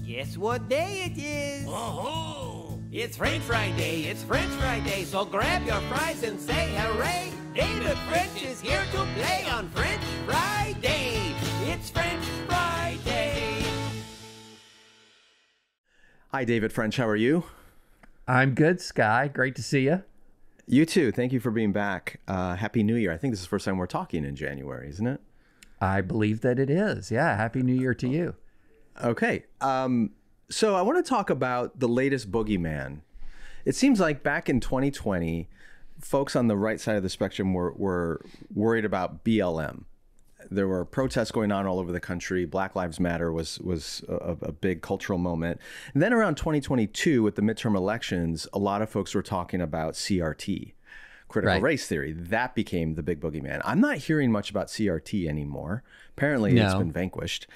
Guess what day it is? Oh, It's French Fry Day, it's French Fry Day, so grab your fries and say hooray! David French is here to play on French Fry Day. It's French Fry Day. Hi, David French. How are you? I'm good, Skye. Great to see you. You too. Thank you for being back. Happy New Year. I think this is the first time we're talking in January, isn't it? I believe that it is. Yeah. Happy New Year to you. Okay. So I want to talk about the latest boogeyman. It seems like back in 2020, folks on the right side of the spectrum were worried about BLM. There were protests going on all over the country. Black Lives Matter was a big cultural moment. And then around 2022, with the midterm elections, a lot of folks were talking about C.R.T, critical race theory. That became the big boogeyman. I'm not hearing much about C.R.T anymore. Apparently, it's been vanquished.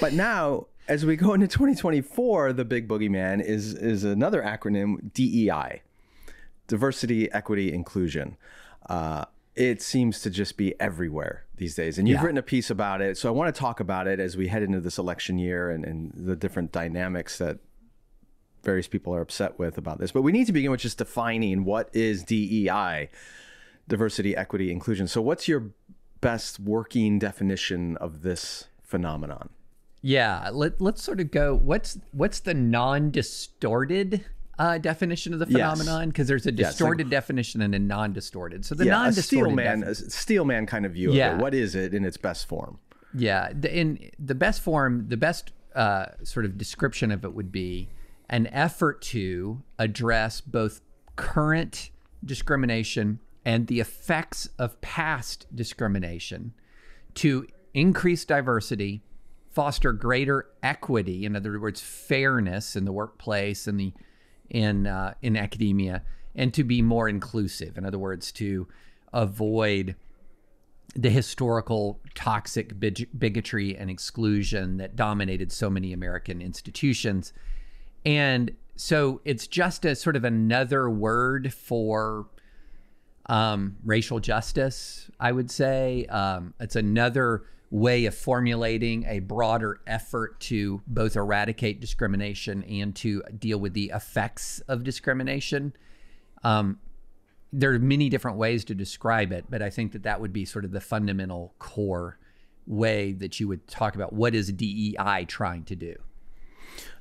But now, as we go into 2024, the big boogeyman is another acronym, D.E.I, diversity, equity, inclusion. It seems to just be everywhere these days. And you've written a piece about it. So I want to talk about it as we head into this election year and the different dynamics that various people are upset with about this. But we need to begin with just defining what is DEI, diversity, equity, inclusion. So what's your best working definition of this phenomenon? Yeah. Let's sort of go, what's the non-distorted definition of the phenomenon? Because there's a distorted definition and a non-distorted. So the non-distorted a steel man kind of view of it. What is it in its best form? Yeah. In the best form, the best sort of description of it would be an effort to address both current discrimination and the effects of past discrimination to increase diversity, foster greater equity, in other words, fairness in the workplace and in academia, and to be more inclusive. In other words, to avoid the historical toxic bigotry and exclusion that dominated so many American institutions. And so it's just a sort of another word for racial justice, I would say. It's another way of formulating a broader effort to both eradicate discrimination and to deal with the effects of discrimination. There are many different ways to describe it, but I think that would be sort of the fundamental core way that you would talk about what is DEI trying to do.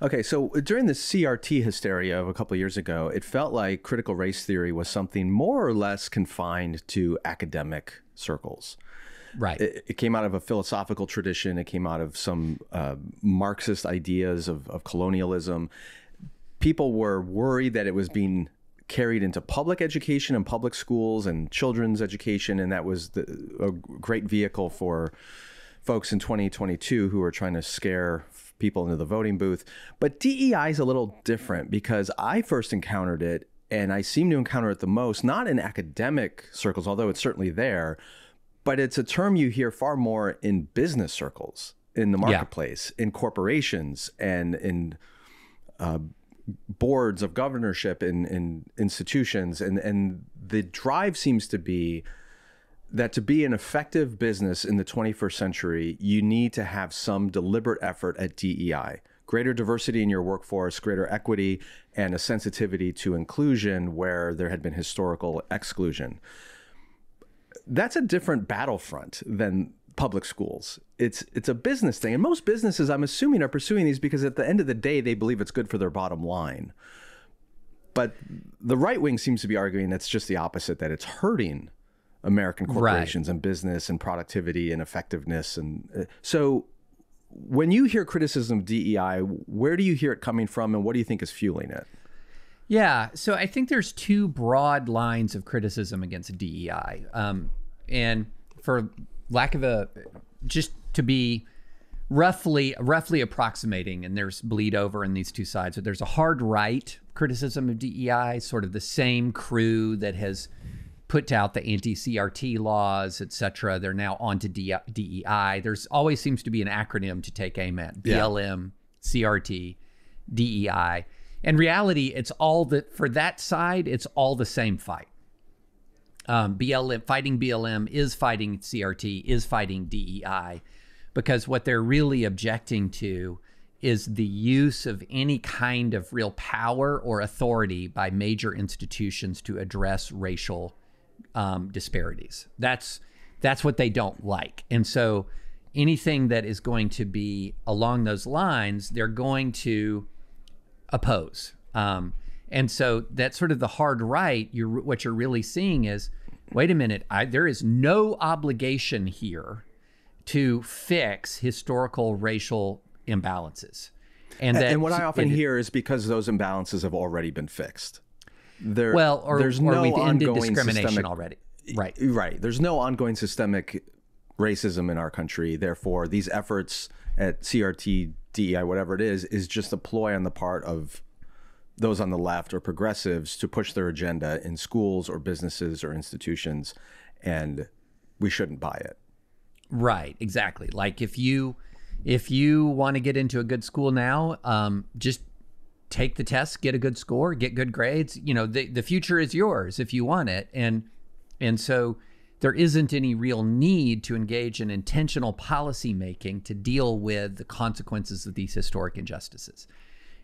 Okay, so during the CRT hysteria of a couple of years ago, it felt like critical race theory was something more or less confined to academic circles. Right. It came out of a philosophical tradition. It came out of some Marxist ideas of colonialism. People were worried that it was being carried into public education and public schools and children's education, and that was a great vehicle for folks in 2022 who were trying to scare people into the voting booth. But DEI is a little different because I first encountered it, and I seem to encounter it the most, not in academic circles, although it's certainly there, but it's a term you hear far more in business circles, in the marketplace, in corporations, and in boards of governorship in institutions. And the drive seems to be that to be an effective business in the 21st century, you need to have some deliberate effort at DEI, greater diversity in your workforce, greater equity, and a sensitivity to inclusion where there had been historical exclusion. That's a different battlefront than public schools. It's a business thing. And most businesses, I'm assuming, are pursuing these because at the end of the day, they believe it's good for their bottom line. But the right wing seems to be arguing that's just the opposite, that it's hurting American corporations and business and productivity and effectiveness. And so when you hear criticism of DEI, where do you hear it coming from and what do you think is fueling it? Yeah, so I think there's two broad lines of criticism against DEI. And for lack of just to be roughly approximating, and there's bleed over in these two sides, but there's a hard right criticism of DEI, sort of the same crew that has put out the anti-C.R.T laws, et cetera. They're now onto DEI. There's always seems to be an acronym to take aim at: BLM, C.R.T, DEI. In reality, it's all for that side, it's all the same fight. BLM, fighting BLM is fighting CRT, is fighting DEI, because what they're really objecting to is the use of any kind of real power or authority by major institutions to address racial disparities. That's what they don't like. And so anything that is going to be along those lines, they're going to oppose. And so that's sort of the hard right. What you're really seeing is, wait a minute, there is no obligation here to fix historical racial imbalances. And what I often hear is because those imbalances have already been fixed. There's no we've ended discrimination already. Right. Right. There's no ongoing systemic racism in our country. Therefore, these efforts at C.R.T, D.E.I, whatever it is just a ploy on the part of those on the left or progressives to push their agenda in schools or businesses or institutions, and we shouldn't buy it. Right, exactly. Like if you want to get into a good school now, just take the test, get a good score, get good grades. You know, the future is yours if you want it. And so there isn't any real need to engage in intentional policy making to deal with the consequences of these historic injustices.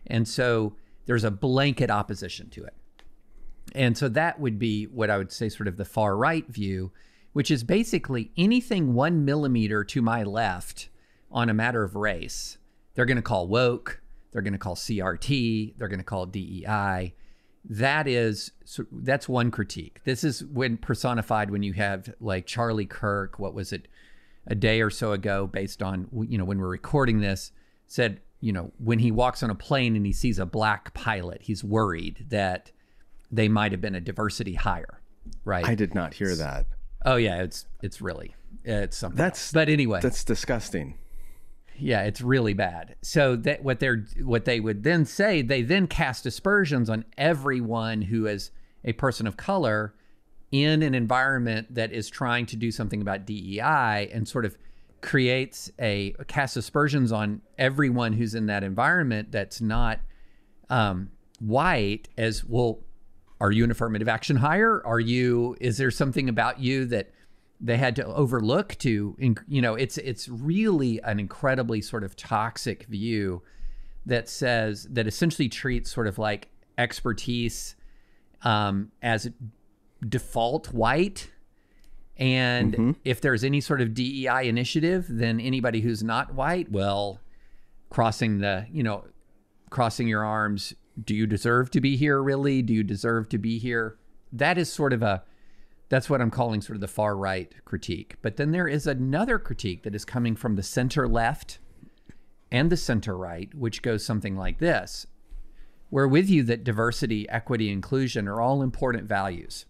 And so there's a blanket opposition to it. And so that would be what I would say sort of the far right view, which is basically anything 1 millimeter to my left on a matter of race, they're going to call woke, they're going to call C.R.T, they're going to call D.E.I. That's one critique. This is when personified when you have like Charlie Kirk, what was it, a day or so ago, based on, you know, when we're recording this, said, you know, when he walks on a plane and he sees a black pilot, he's worried that they might have been a diversity hire, right? I did not hear that. Oh yeah, it's something. But anyway, that's disgusting. Yeah, it's really bad. So that what they would then say, they then cast aspersions on everyone who is a person of color in an environment that is trying to do something about DEI, and sort of cast aspersions on everyone who's in that environment that's not white, as, well, are you an affirmative action hire? Is there something about you that they had to overlook to, you know, it's really an incredibly sort of toxic view that essentially treats sort of like expertise as default white. And if there's any sort of DEI initiative, then anybody who's not white, well, crossing your arms, do you deserve to be here, really? Do you deserve to be here? That is sort of that's what I'm calling sort of the far right critique. But then there is another critique that is coming from the center left and the center right, which goes something like this. We're with you that diversity, equity, inclusion are all important values.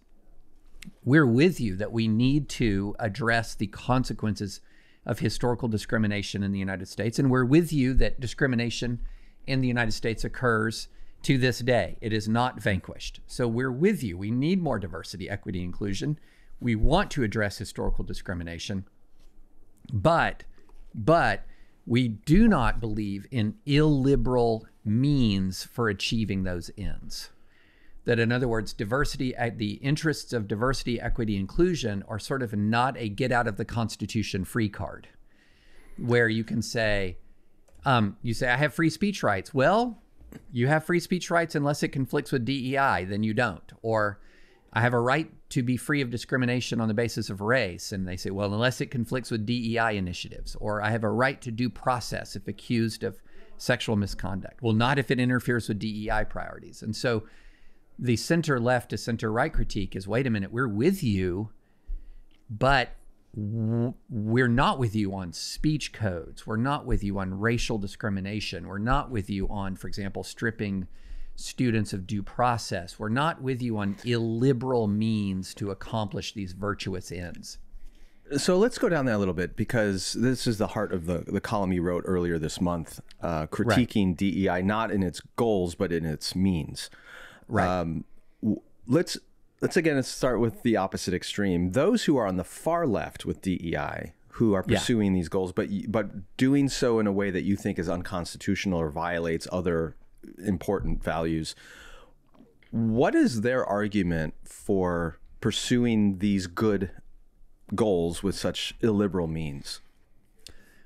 We're with you that we need to address the consequences of historical discrimination in the United States. And we're with you that discrimination in the United States occurs to this day. It is not vanquished. So we're with you. We need more diversity, equity, inclusion. We want to address historical discrimination, but we do not believe in illiberal means for achieving those ends. That, in other words, diversity, the interests of diversity, equity, inclusion are sort of not a get out of the Constitution free card, where you can say, I have free speech rights. Well, you have free speech rights unless it conflicts with DEI, then you don't. Or I have a right to be free of discrimination on the basis of race. And they say, well, unless it conflicts with DEI initiatives. Or I have a right to due process if accused of sexual misconduct. Well, not if it interferes with DEI priorities. And so the center left to center right critique is, wait a minute, we're with you, but we're not with you on speech codes. We're not with you on racial discrimination. We're not with you on, for example, stripping students of due process. We're not with you on illiberal means to accomplish these virtuous ends. So let's go down that a little bit, because this is the heart of the column you wrote earlier this month, critiquing right. DEI, not in its goals, but in its means. Right. Let's again start with the opposite extreme. Those who are on the far left with DEI, who are pursuing these goals, but doing so in a way that you think is unconstitutional or violates other important values. What is their argument for pursuing these good goals with such illiberal means?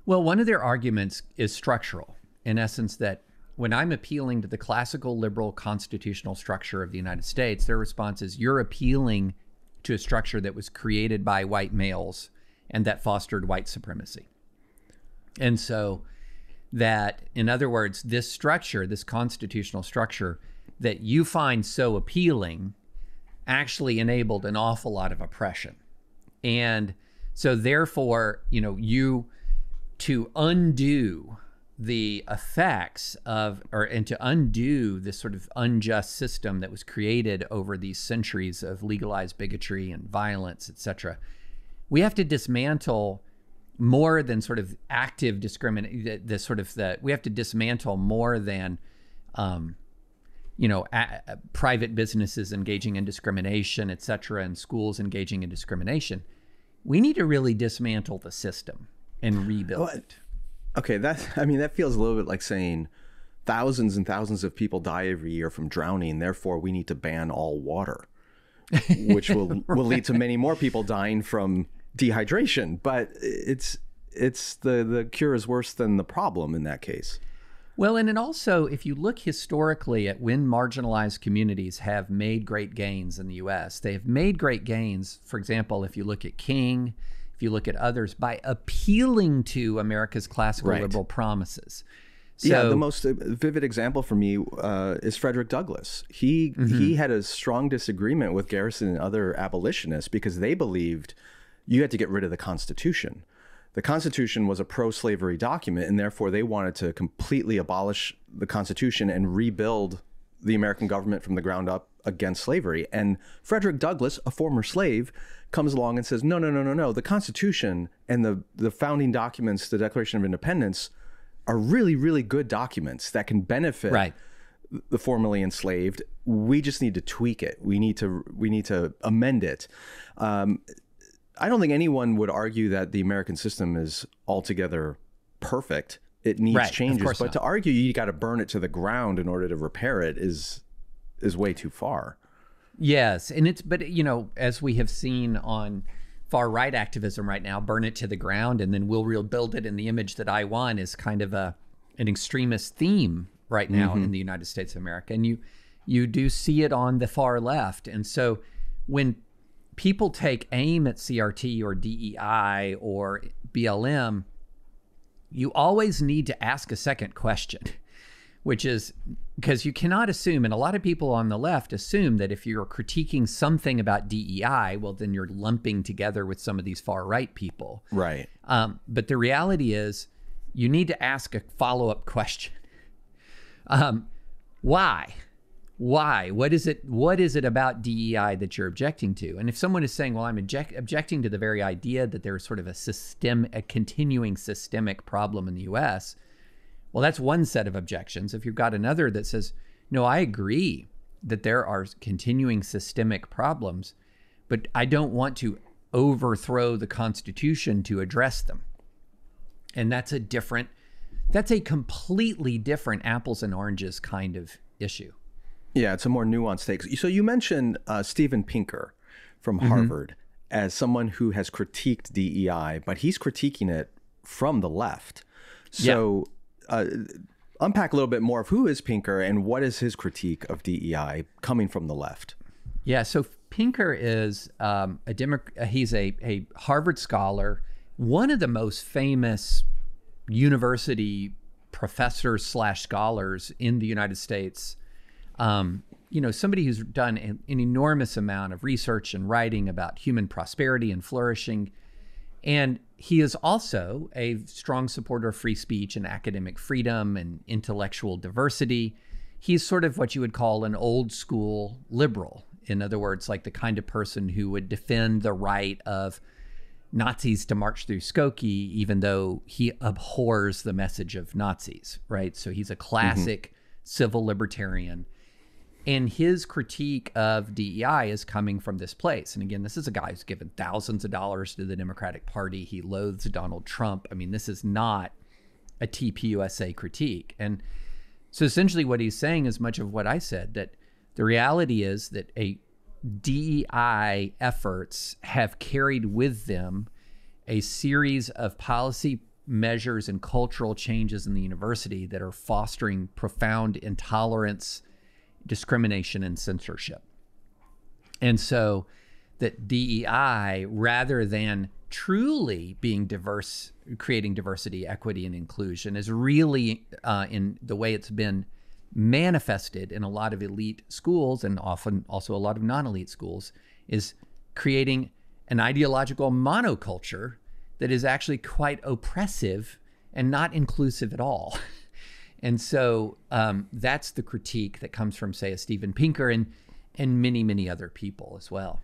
Well, one of their arguments is structural. in essence, that when I'm appealing to the classical liberal constitutional structure of the United States, their response is, you're appealing to a structure that was created by white males and that fostered white supremacy. And so that, in other words, this structure, this constitutional structure that you find so appealing actually enabled an awful lot of oppression. And so therefore, to undo the effects of, and to undo this sort of unjust system that was created over these centuries of legalized bigotry and violence, etc., we have to dismantle more than sort of active discrimination. We have to dismantle more than, private businesses engaging in discrimination, etc., and schools engaging in discrimination. We need to really dismantle the system and rebuild it. Okay, that feels a little bit like saying thousands and thousands of people die every year from drowning, therefore we need to ban all water, which will lead to many more people dying from dehydration. But it's the cure is worse than the problem in that case. Well, and also, if you look historically at when marginalized communities have made great gains in the U.S., they have made great gains, for example, if you look at King, if you look at others, by appealing to America's classical liberal promises. So, the most vivid example for me is Frederick Douglass. He had a strong disagreement with Garrison and other abolitionists because they believed you had to get rid of the Constitution. The Constitution was a pro-slavery document, and therefore they wanted to completely abolish the Constitution and rebuild the American government from the ground up against slavery. And Frederick Douglass, a former slave, comes along and says, no. The Constitution and the founding documents, the Declaration of Independence, are really, really good documents that can benefit the formerly enslaved. We just need to tweak it. We need to amend it. I don't think anyone would argue that the American system is altogether perfect. It needs changes, but to argue you got to burn it to the ground in order to repair it is way too far. Yes, but as we have seen on far right activism right now, burn it to the ground and then we'll rebuild it in the image that I want is kind of an extremist theme right now in the United States of America. And you do see it on the far left. And so when people take aim at C.R.T. or D.E.I. or BLM, you always need to ask a second question, which is because you cannot assume, and a lot of people on the left assume that if you're critiquing something about DEI, well, then you're lumping together with some of these far right people. Right. But the reality is you need to ask a follow-up question. Why? Why? What is it about DEI that you're objecting to? And if someone is saying, well, I'm objecting to the very idea that there's sort of a continuing systemic problem in the US, well, that's one set of objections. If you've got another that says, no, I agree that there are continuing systemic problems, but I don't want to overthrow the Constitution to address them. And that's a completely different apples and oranges kind of issue. Yeah, it's a more nuanced take. So you mentioned Steven Pinker from Harvard as someone who has critiqued DEI, but he's critiquing it from the left. So unpack a little bit more of who is Pinker and what is his critique of DEI coming from the left? Yeah, so Pinker is he's a Harvard scholar, one of the most famous university professors / scholars in the United States. Somebody who's done an enormous amount of research and writing about human prosperity and flourishing. And he is also a strong supporter of free speech and academic freedom and intellectual diversity. He's sort of what you would call an old school liberal. In other words, like the kind of person who would defend the right of Nazis to march through Skokie, even though he abhors the message of Nazis, right? So he's a classic civil libertarian. And his critique of DEI is coming from this place. And again, this is a guy who's given thousands of dollars to the Democratic Party. He loathes Donald Trump. I mean, this is not a TPUSA critique. And so essentially what he's saying is much of what I said, that the reality is that DEI efforts have carried with them a series of policy measures and cultural changes in the university that are fostering profound intolerance, discrimination, and censorship. And so that DEI, rather than truly being diverse, creating diversity, equity, and inclusion, is really in the way it's been manifested in a lot of elite schools and often also a lot of non-elite schools, is creating an ideological monoculture that is actually quite oppressive and not inclusive at all. And so that's the critique that comes from, say, a Steven Pinker and many, many other people as well.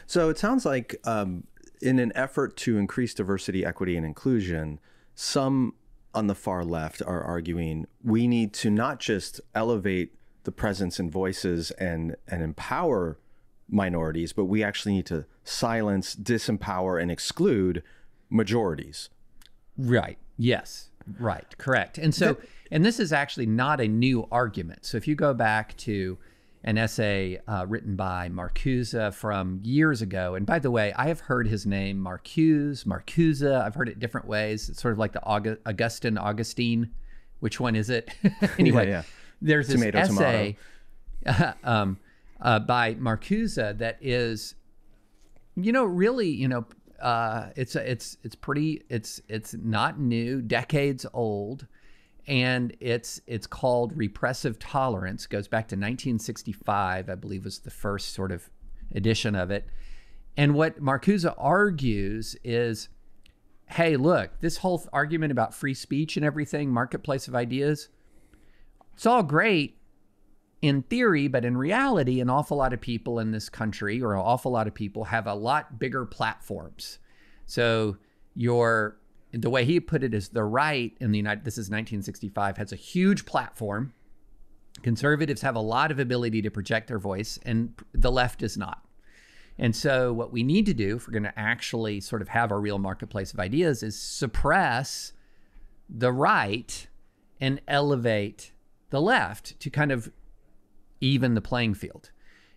So it sounds like in an effort to increase diversity, equity, and inclusion, some on the far left are arguing we need to not just elevate the presence and voices and empower minorities, but we actually need to silence, disempower, and exclude majorities. Right. Yes. Right. Correct. And so, and this is actually not a new argument. So if you go back to an essay written by Marcuse from years ago, and by the way, I have heard his name Marcuse, I've heard it different ways. It's sort of like the Augustine. Which one is it? Anyway, yeah. There's this essay by Marcuse that is, really, it's not new, decades old. And it's called Repressive Tolerance. Goes back to 1965, I believe was the first sort of edition of it. And what Marcuse argues is, hey, look, this whole argument about free speech and everything, marketplace of ideas, it's all great in theory, but in reality, an awful lot of people in this country, or an awful lot of people, have a lot bigger platforms. So the way he put it is the right in the this is 1965, has a huge platform. Conservatives have a lot of ability to project their voice, and the left does not. And so what we need to do if we're going to actually sort of have a real marketplace of ideas is suppress the right and elevate the left to kind of even the playing field.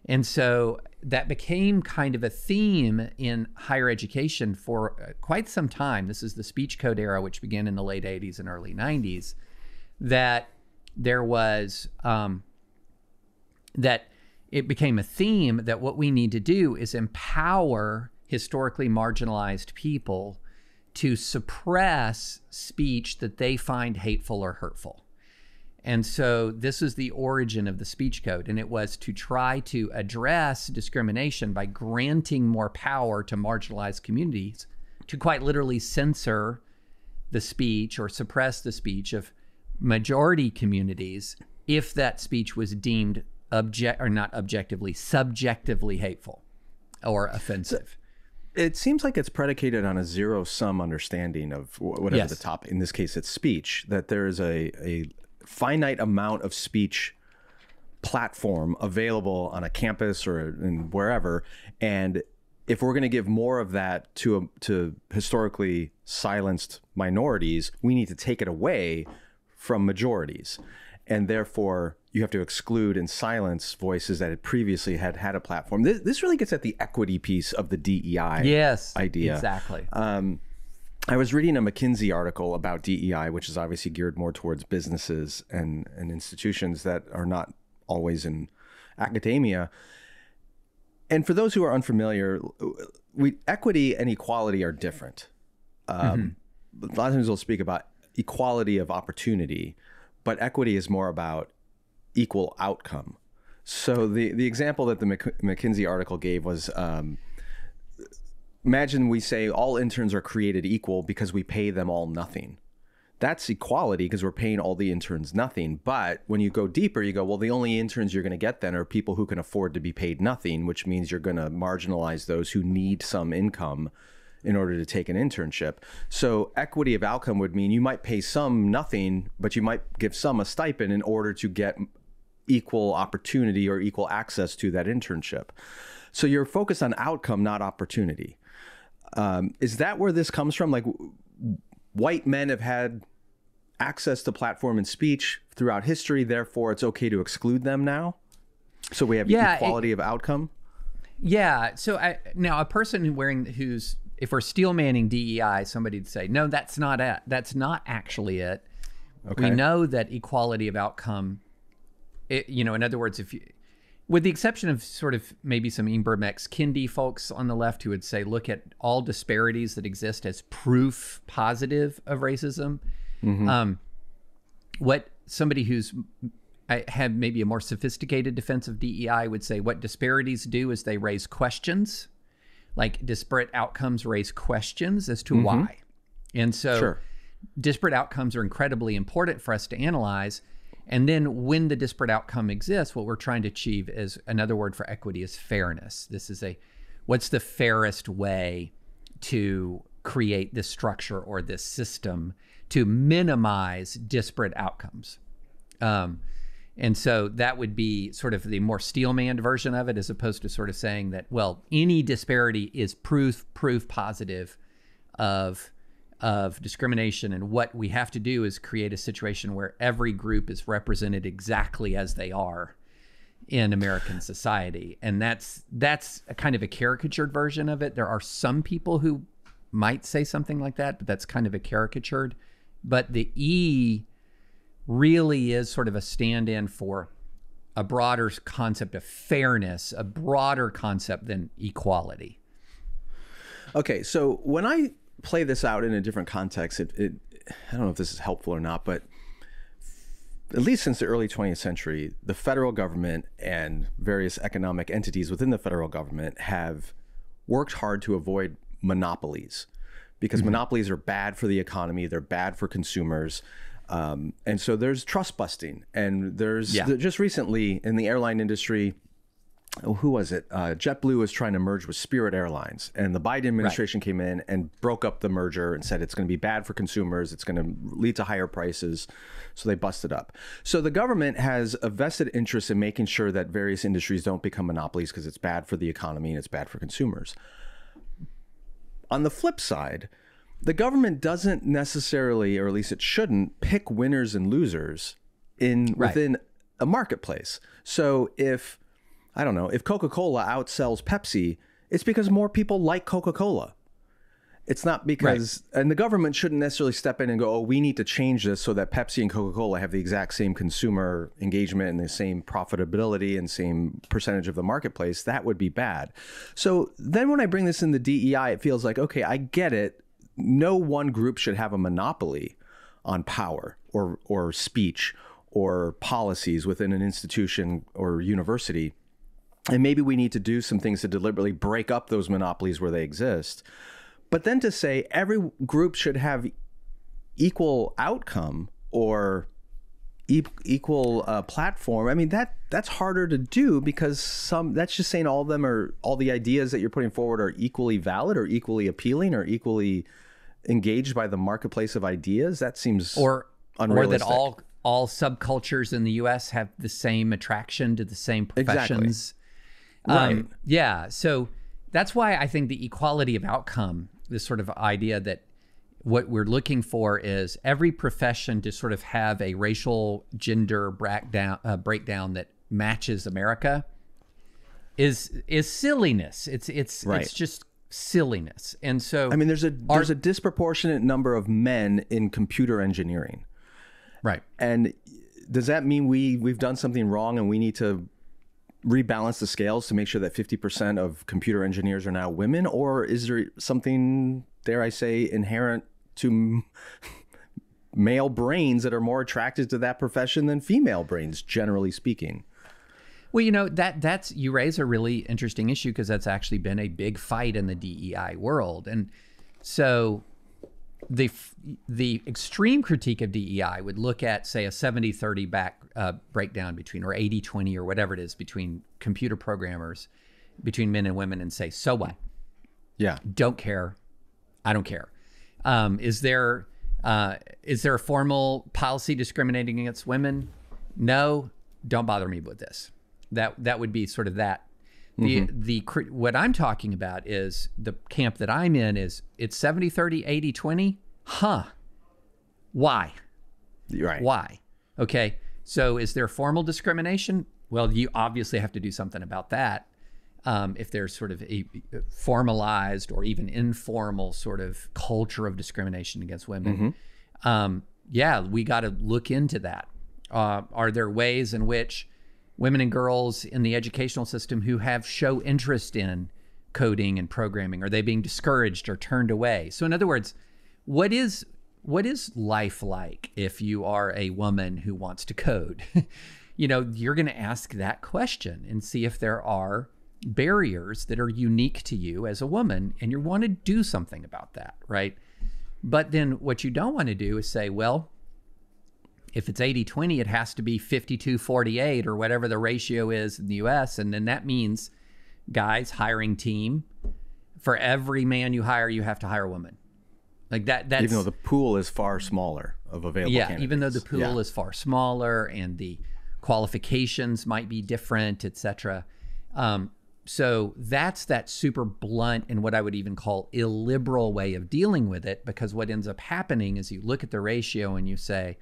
And so that became kind of a theme in higher education for quite some time. This is the speech code era, which began in the late 80s and early 90s, that there was, that it became a theme that what we need to do is empower historically marginalized people to suppress speech that they find hateful or hurtful. And so this is the origin of the speech code, and it was to try to address discrimination by granting more power to marginalized communities to quite literally censor the speech or suppress the speech of majority communities if that speech was deemed subjectively hateful or offensive. It seems like it's predicated on a zero-sum understanding of whatever Yes. the top, in this case, it's speech, that there is a finite amount of speech platform available on a campus or in wherever, and if we're going to give more of that to historically silenced minorities, we need to take it away from majorities, and therefore you have to exclude and silence voices that had previously had a platform. This really gets at the equity piece of the DEI idea. Exactly. I was reading a McKinsey article about DEI, which is obviously geared more towards businesses and institutions that are not always in academia. And for those who are unfamiliar, equity and equality are different. A lot of times we'll speak about equality of opportunity, but equity is more about equal outcome. So the example that the McKinsey article gave was, imagine we say all interns are created equal because we pay them all nothing. That's equality because we're paying all the interns nothing. But when you go deeper, you go, well, the only interns you're going to get then are people who can afford to be paid nothing, which means you're going to marginalize those who need some income in order to take an internship. So equity of outcome would mean you might pay some nothing, but you might give some a stipend in order to get equal opportunity or equal access to that internship. So you're focused on outcome, not opportunity. Is that where this comes from? Like, white men have had access to platform and speech throughout history, therefore it's okay to exclude them now? So we have equality of outcome? Yeah. So now a person who's if we're steel manning DEI, somebody'd say, no, that's not it. That's not actually it. Okay. We know that equality of outcome, in other words, if you, with the exception of sort of maybe some Ibermex Kindi folks on the left who would say, look at all disparities that exist as proof positive of racism. What somebody who's had maybe a more sophisticated defense of DEI would say, what disparities do is they raise questions, like disparate outcomes raise questions as to why. And so disparate outcomes are incredibly important for us to analyze. And then when the disparate outcome exists, what we're trying to achieve is, another word for equity is fairness. This is what's the fairest way to create this structure or this system to minimize disparate outcomes. And so that would be sort of the more steelman version of it, as opposed to sort of saying that, well, any disparity is proof positive of discrimination. And what we have to do is create a situation where every group is represented exactly as they are in American society. And that's a kind of a caricatured version of it. There are some people who might say something like that, but that's kind of a caricatured. But the E really is sort of a stand-in for a broader concept of fairness, a broader concept than equality. Okay, so when I play this out in a different context, I don't know if this is helpful or not, but at least since the early 20th century, the federal government and various economic entities within the federal government have worked hard to avoid monopolies, because monopolies are bad for the economy, they're bad for consumers. And so there's trust busting, and there's just recently in the airline industry, who was it? JetBlue was trying to merge with Spirit Airlines, and the Biden administration came in and broke up the merger and said it's going to be bad for consumers. It's going to lead to higher prices. So they busted up. So the government has a vested interest in making sure that various industries don't become monopolies, because it's bad for the economy and it's bad for consumers. On the flip side, the government doesn't necessarily, or at least it shouldn't, pick winners and losers within a marketplace. So if Coca-Cola outsells Pepsi, it's because more people like Coca-Cola. It's not because, and the government shouldn't necessarily step in and go, oh, we need to change this so that Pepsi and Coca-Cola have the exact same consumer engagement and the same profitability and same percentage of the marketplace. That would be bad. So then when I bring this in the DEI, it feels like, okay, I get it. No one group should have a monopoly on power or speech or policies within an institution or university. And maybe we need to do some things to deliberately break up those monopolies where they exist. But then to say every group should have equal outcome or equal platform, I mean, that's harder to do, because that's just saying all the ideas that you're putting forward are equally valid or equally appealing or equally engaged by the marketplace of ideas. That seems unrealistic. Or that all subcultures in the U.S. have the same attraction to the same professions. Exactly. Yeah. So that's why I think the equality of outcome, this sort of idea that what we're looking for is every profession to sort of have a racial gender breakdown that matches America, is silliness. It's just silliness. And so, I mean, there's a disproportionate number of men in computer engineering. Right. And does that mean we've done something wrong and we need to rebalance the scales to make sure that 50% of computer engineers are now women? Or is there something, dare I say, inherent to male brains that are more attracted to that profession than female brains, generally speaking? Well, that's you raise a really interesting issue, because that's actually been a big fight in the DEI world. And so the extreme critique of DEI would look at, say, a 70-30 breakdown between, or 80-20 or whatever it is, between computer programmers, between men and women, and say, so what? Yeah. Don't care. I don't care. Is there a formal policy discriminating against women? No, don't bother me with this. That would be sort of that. What I'm talking about is the camp that I'm in is it's 70-30, 80-20. Huh. Why? Right. Why? Okay. So is there formal discrimination? Well, you obviously have to do something about that. if there's sort of a formalized or even informal sort of culture of discrimination against women. Yeah, we got to look into that. Are there ways in which women and girls in the educational system who show interest in coding and programming, are they being discouraged or turned away? So in other words, what is life like if you are a woman who wants to code? You're going to ask that question and see if there are barriers that are unique to you as a woman, and you want to do something about that, right? But then what you don't want to do is say, well, if it's 80-20, it has to be 52-48 or whatever the ratio is in the US. And then that means, guys, hiring team, for every man you hire, you have to hire a woman. Like that's, even though the pool is far smaller of available candidates. Even though the pool is far smaller and the qualifications might be different, etc. So that's that super blunt and what I would even call illiberal way of dealing with it, because what ends up happening is you look at the ratio and you say,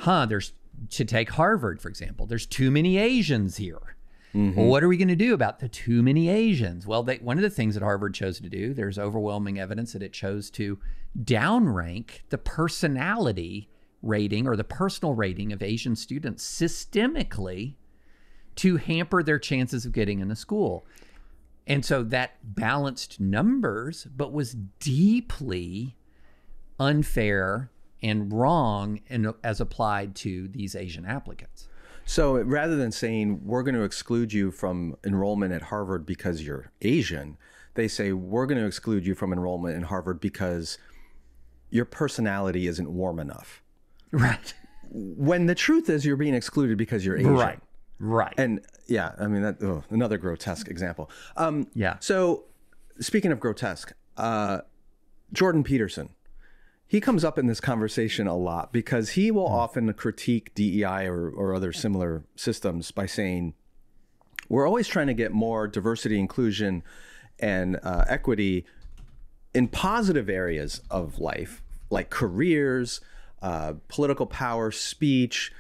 there's, to take Harvard, for example, there's too many Asians here. Well, what are we going to do about the too many Asians? Well, one of the things that Harvard chose to do, there's overwhelming evidence that it chose to downrank the personality rating or the personal rating of Asian students systemically to hamper their chances of getting into school. And so that balanced numbers, but was deeply unfair and wrong as applied to these Asian applicants. So rather than saying, we're going to exclude you from enrollment at Harvard because you're Asian, they say, we're going to exclude you from enrollment in Harvard because your personality isn't warm enough. Right. When the truth is you're being excluded because you're Asian. Right. And yeah, I mean, another grotesque example. Yeah. So speaking of grotesque, Jordan Peterson, he comes up in this conversation a lot because he will often critique DEI or other similar systems by saying, we're always trying to get more diversity, inclusion, and equity in positive areas of life, like careers, political power, speech,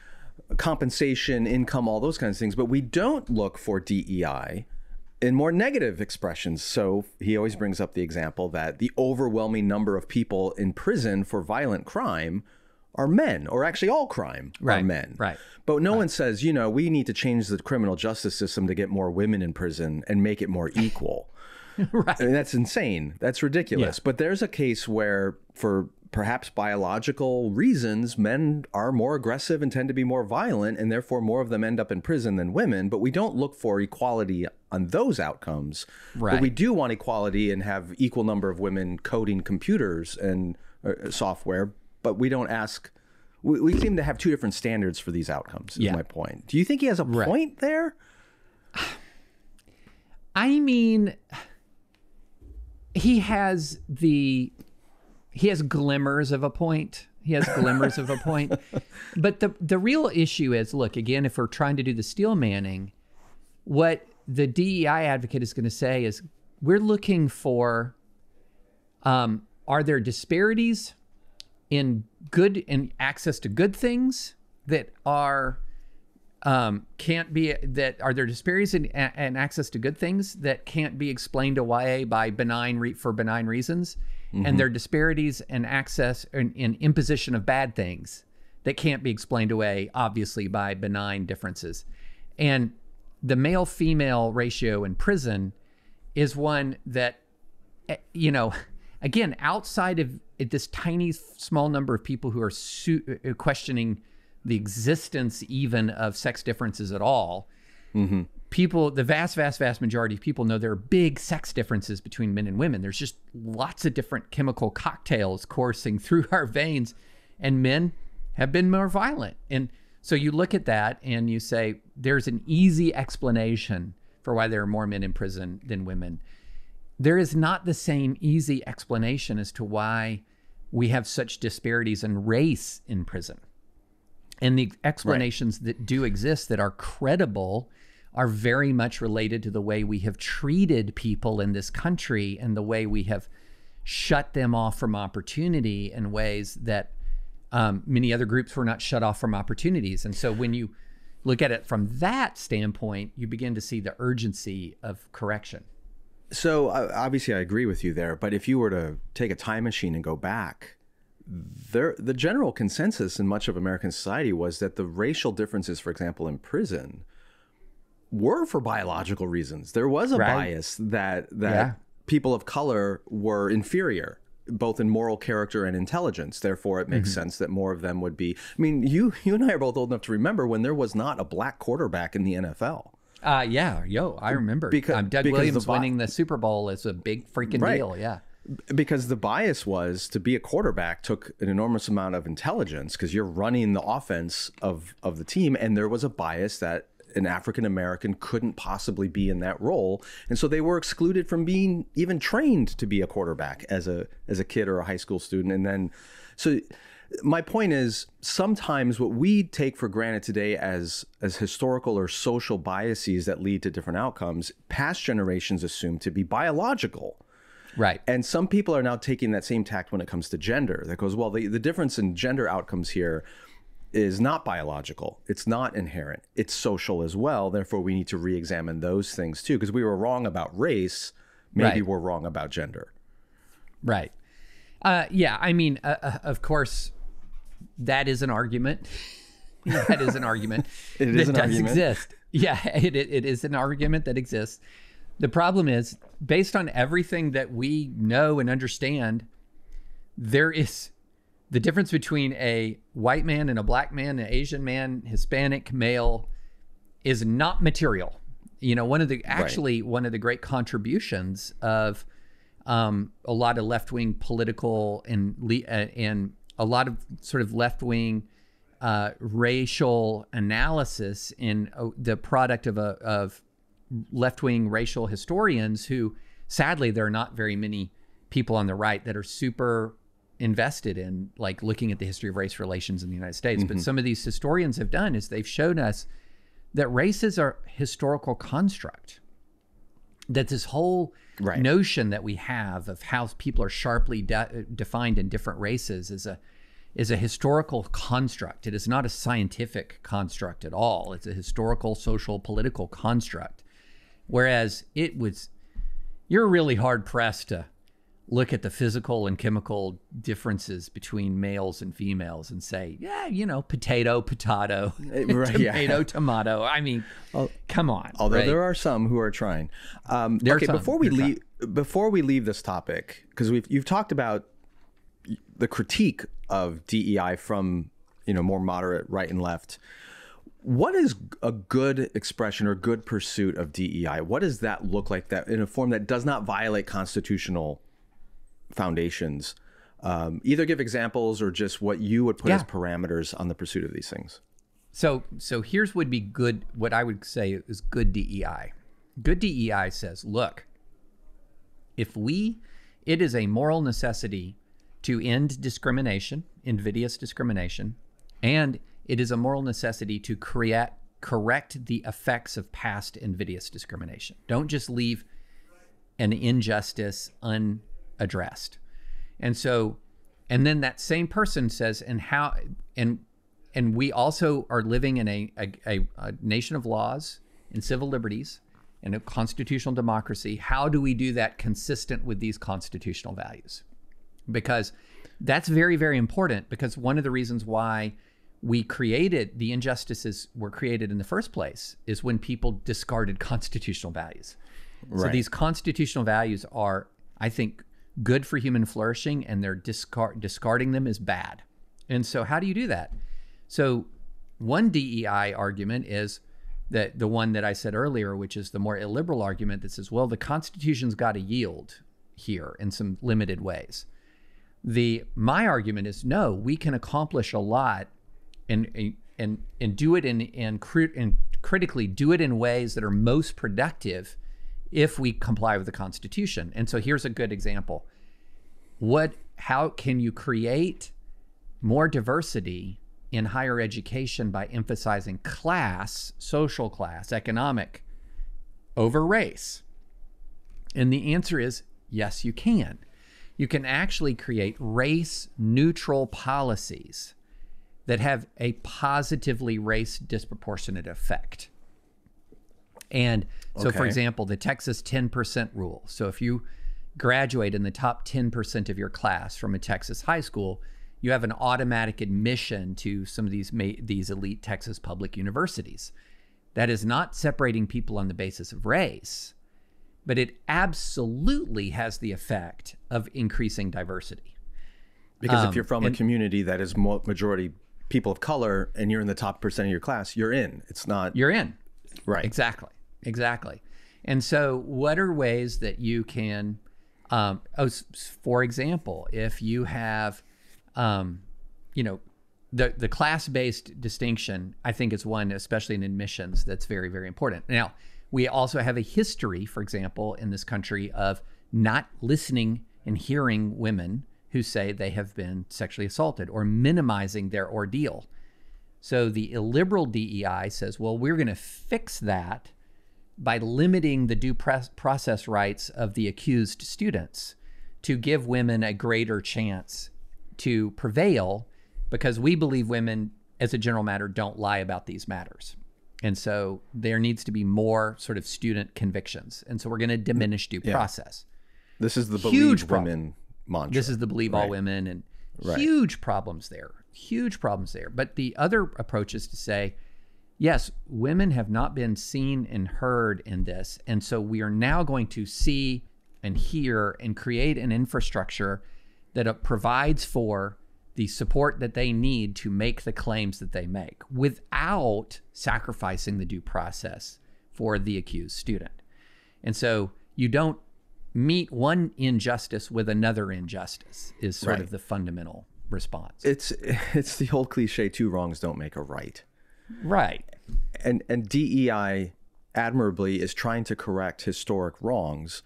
compensation, income, all those kinds of things. But we don't look for DEI in more negative expressions. So he always brings up the example that the overwhelming number of people in prison for violent crime are men, or actually all crime are men. Right. But no one says, we need to change the criminal justice system to get more women in prison and make it more equal. Right. I mean, that's insane. That's ridiculous. Yeah. But there's a case where, for perhaps biological reasons, men are more aggressive and tend to be more violent, and therefore more of them end up in prison than women. But we don't look for equality on those outcomes. Right. But we do want equality and have equal number of women coding computers and software. But we don't ask. We seem to have two different standards for these outcomes, is my point. Do you think he has a point there? I mean, he has glimmers of a point. But the real issue is, look, again, if we're trying to do the steel manning, what the DEI advocate is going to say is, we're looking for, are there disparities in access to good things that are, are there disparities in access to good things that can't be explained away by benign reasons? And there are disparities in access in imposition of bad things that can't be explained away, obviously, by benign differences. And the male-female ratio in prison is one that, again, outside of this tiny, small number of people who are questioning the existence even of sex differences at all, people, the vast majority of people know there are big sex differences between men and women. There's just lots of different chemical cocktails coursing through our veins, and men have been more violent. And so you look at that and you say, there's an easy explanation for why there are more men in prison than women. There is not the same easy explanation as to why we have such disparities in race in prison. And the explanations that do exist that are credible are very much related to the way we have treated people in this country and the way we have shut them off from opportunity in ways that many other groups were not shut off from opportunities. And so when you look at it from that standpoint, you begin to see the urgency of correction. So obviously I agree with you there, but if you were to take a time machine and go back, the general consensus in much of American society was that the racial differences, for example, in prison, were for biological reasons. There was a bias that people of color were inferior, both in moral character and intelligence. Therefore, it makes sense that more of them would be. I mean, you and I are both old enough to remember when there was not a black quarterback in the NFL. I remember. Doug Williams winning the Super Bowl is a big freaking deal. Yeah. Because the bias was to be a quarterback took an enormous amount of intelligence because you're running the offense of the team. And there was a bias that an African-American couldn't possibly be in that role. And so they were excluded from being even trained to be a quarterback as a kid or a high school student. And then, so my point is sometimes what we take for granted today as historical or social biases that lead to different outcomes, past generations assume to be biological. Right. And some people are now taking that same tact when it comes to gender. That goes, well, the difference in gender outcomes here is not biological. It's not inherent. It's social as well. Therefore, we need to re-examine those things too. Because we were wrong about race. Maybe we're wrong about gender. Right. I mean, of course, that is an argument. That is an argument. It is an argument. Exist. Yeah, it is an argument that exists. The problem is, based on everything that we know and understand, there is the difference between a white man and a black man, an Asian man, Hispanic male, is not material. You know, one of the great contributions of a lot of left-wing political and a lot of sort of left-wing racial analysis in the product of left-wing racial historians who, sadly, there are not very many people on the right that are super invested in like looking at the history of race relations in the United States. But some of these historians have done is they've shown us that race is a historical construct, that this whole notion that we have of how people are sharply defined in different races is a historical construct. It is not a scientific construct at all. It's a historical, social, political construct. Whereas you're really hard pressed to look at the physical and chemical differences between males and females and say, potato, tomato. I mean, come on. Although there are some who are trying. Before we leave this topic, because you've talked about the critique of DEI from more moderate right and left. What is a good expression or good pursuit of DEI? What does that look like, that in a form that does not violate constitutional foundations? Either give examples or just what you would put as parameters on the pursuit of these things. So here's would be good. What I would say is good DEI. Good DEI says, look, it is a moral necessity to end discrimination, invidious discrimination, and it is a moral necessity to correct the effects of past invidious discrimination. Don't just leave an injustice unaddressed. And then that same person says, and we also are living in a nation of laws and civil liberties and a constitutional democracy. How do we do that consistent with these constitutional values? Because that's very, very important, because one of the reasons why the injustices were created in the first place is when people discarded constitutional values. So these constitutional values are, I think, good for human flourishing, and they're discarding them is bad. And so how do you do that? So one DEI argument is that the one that I said earlier, which is the more illiberal argument that says, well, the Constitution's got to yield here in some limited ways. My argument is, no, we can accomplish a lot and do it and critically do it in ways that are most productive if we comply with the Constitution. And so here's a good example. How can you create more diversity in higher education by emphasizing class, social class, economic over race? And the answer is yes, you can. You can actually create race-neutral policies that have a positively race disproportionate effect. And so, for example, the Texas 10% rule. So if you graduate in the top 10% of your class from a Texas high school, you have an automatic admission to some of these elite Texas public universities. That is not separating people on the basis of race, but it absolutely has the effect of increasing diversity. Because if you're from a community that is majority people of color and you're in the top percent of your class, you're in. It's not... You're in. Right. Exactly. And so what are ways that you can... for example, if you have, the class-based distinction, I think is one, especially in admissions, that's very, very important. Now, we also have a history, for example, in this country of not listening and hearing women who say they have been sexually assaulted or minimizing their ordeal. So the illiberal DEI says, well, we're going to fix that by limiting the due process rights of the accused students to give women a greater chance to prevail, because we believe women, as a general matter, don't lie about these matters. And so there needs to be more sort of student convictions. And so we're going to diminish due process. This is the believe women mantra. This is the believe all women, and huge problems there. But the other approach is to say, yes, women have not been seen and heard in this. And so we are now going to see and hear and create an infrastructure that provides for the support that they need to make the claims that they make without sacrificing the due process for the accused student. And so you don't meet one injustice with another injustice is sort of the fundamental response. It's the old cliche, two wrongs don't make a right. Right. And DEI admirably is trying to correct historic wrongs,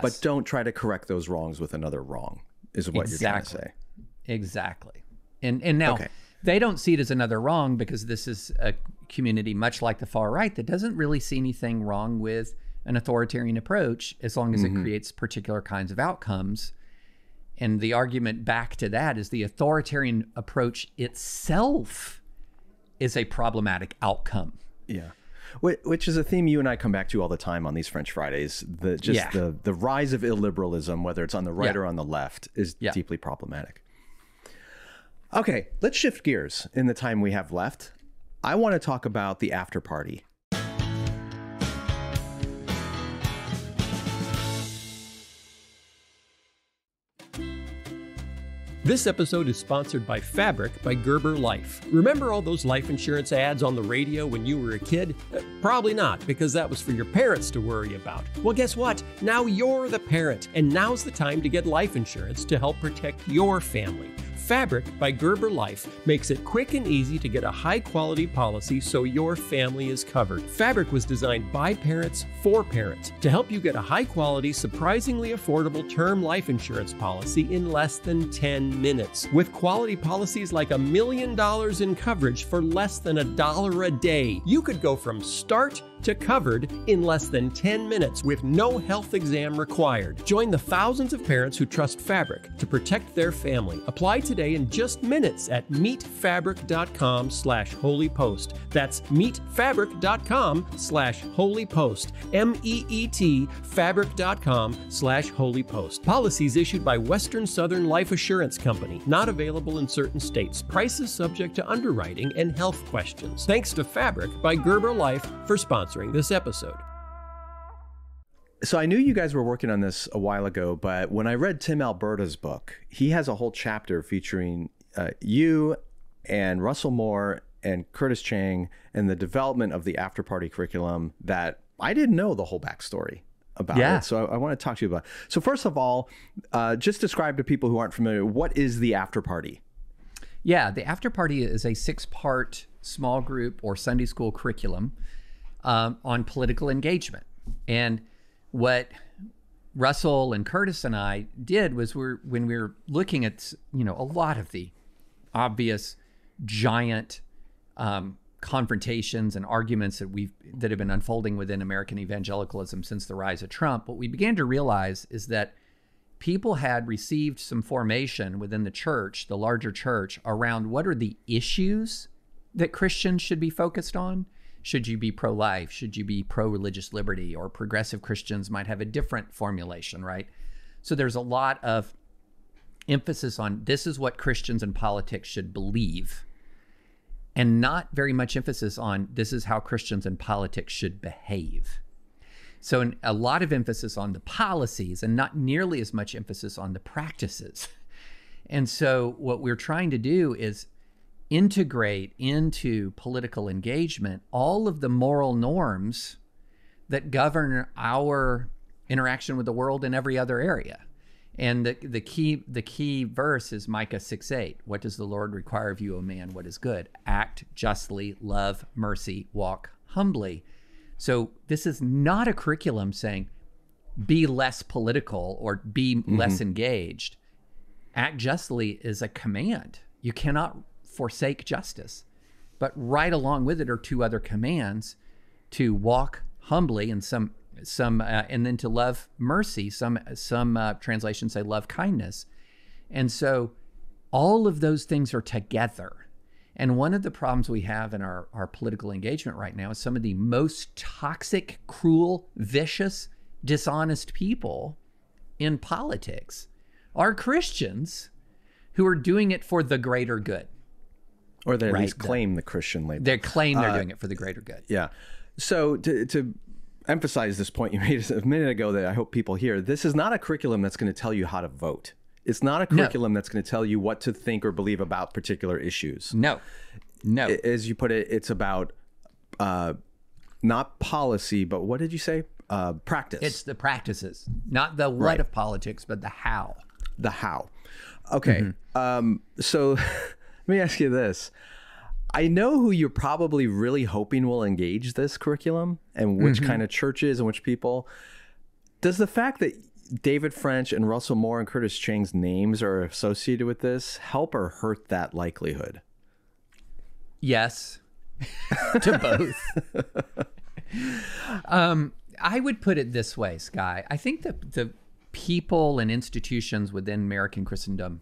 but don't try to correct those wrongs with another wrong, is what you're trying to say. Exactly. And now they don't see it as another wrong because this is a community much like the far right that doesn't really see anything wrong with an authoritarian approach as long as it creates particular kinds of outcomes. And the argument back to that is the authoritarian approach itself is a problematic outcome. Yeah. Which is a theme you and I come back to all the time on these French Fridays. The rise of illiberalism, whether it's on the right or on the left, is deeply problematic. Okay, let's shift gears in the time we have left. I want to talk about the after party. This episode is sponsored by Fabric by Gerber Life. Remember all those life insurance ads on the radio when you were a kid? Probably not, because that was for your parents to worry about. Well, guess what? Now you're the parent, and now's the time to get life insurance to help protect your family. Fabric by Gerber Life makes it quick and easy to get a high-quality policy so your family is covered. Fabric was designed by parents for parents to help you get a high-quality, surprisingly affordable term life insurance policy in less than 10 minutes. With quality policies like $1 million in coverage for less than $1 a day, you could go from start to covered in less than 10 minutes with no health exam required. Join the thousands of parents who trust Fabric to protect their family. Apply today in just minutes at meetfabric.com/holypost. That's meetfabric.com/holypost. MEET fabric.com/holypost. Policies issued by Western Southern Life Assurance Company. Not available in certain states. Prices subject to underwriting and health questions. Thanks to Fabric by Gerber Life for sponsoring this episode. So I knew you guys were working on this a while ago, but when I read Tim Alberta's book, he has a whole chapter featuring you and Russell Moore and Curtis Chang and the development of the after party curriculum that I didn't know the whole backstory about it. So I want to talk to you about it. So first of all, just describe to people who aren't familiar, what is the after party? Yeah, the after party is a 6-part small group or Sunday school curriculum on political engagement. And what Russell and Curtis and I did was when we were looking at, a lot of the obvious giant confrontations and arguments that have been unfolding within American evangelicalism since the rise of Trump, what we began to realize is that people had received some formation within the church, the larger church, around what are the issues that Christians should be focused on. Should you be pro-life? Should you be pro-religious liberty? Or progressive Christians might have a different formulation, right? So there's a lot of emphasis on this is what Christians in politics should believe, and not very much emphasis on this is how Christians in politics should behave. So a lot of emphasis on the policies and not nearly as much emphasis on the practices. And so what we're trying to do is integrate into political engagement all of the moral norms that govern our interaction with the world in every other area. And the key verse is Micah 6:8. What does the Lord require of you, O man? What is good? Act justly, love mercy, walk humbly. So this is not a curriculum saying be less political or be less engaged. Act justly is a command. You cannot forsake justice. But right along with it are two other commands: to walk humbly and and then to love mercy. Some translations say love kindness. And so all of those things are together. And one of the problems we have in our political engagement right now is some of the most toxic, cruel, vicious, dishonest people in politics are Christians who are doing it for the greater good. Or they at least claim the Christian label. They claim they're doing it for the greater good. Yeah. So to emphasize this point you made a minute ago that I hope people hear, this is not a curriculum that's going to tell you how to vote. It's not a curriculum that's going to tell you what to think or believe about particular issues. No. As you put it, it's about not policy, but what did you say? Practice. It's the practices, not the what of politics, but the how. The how. Okay. So let me ask you this. I know who you're probably really hoping will engage this curriculum and which kind of churches and which people. Does the fact that David French and Russell Moore and Curtis Chang's names are associated with this help or hurt that likelihood? Yes, to both. I would put it this way, Skye. I think that the people and institutions within American Christendom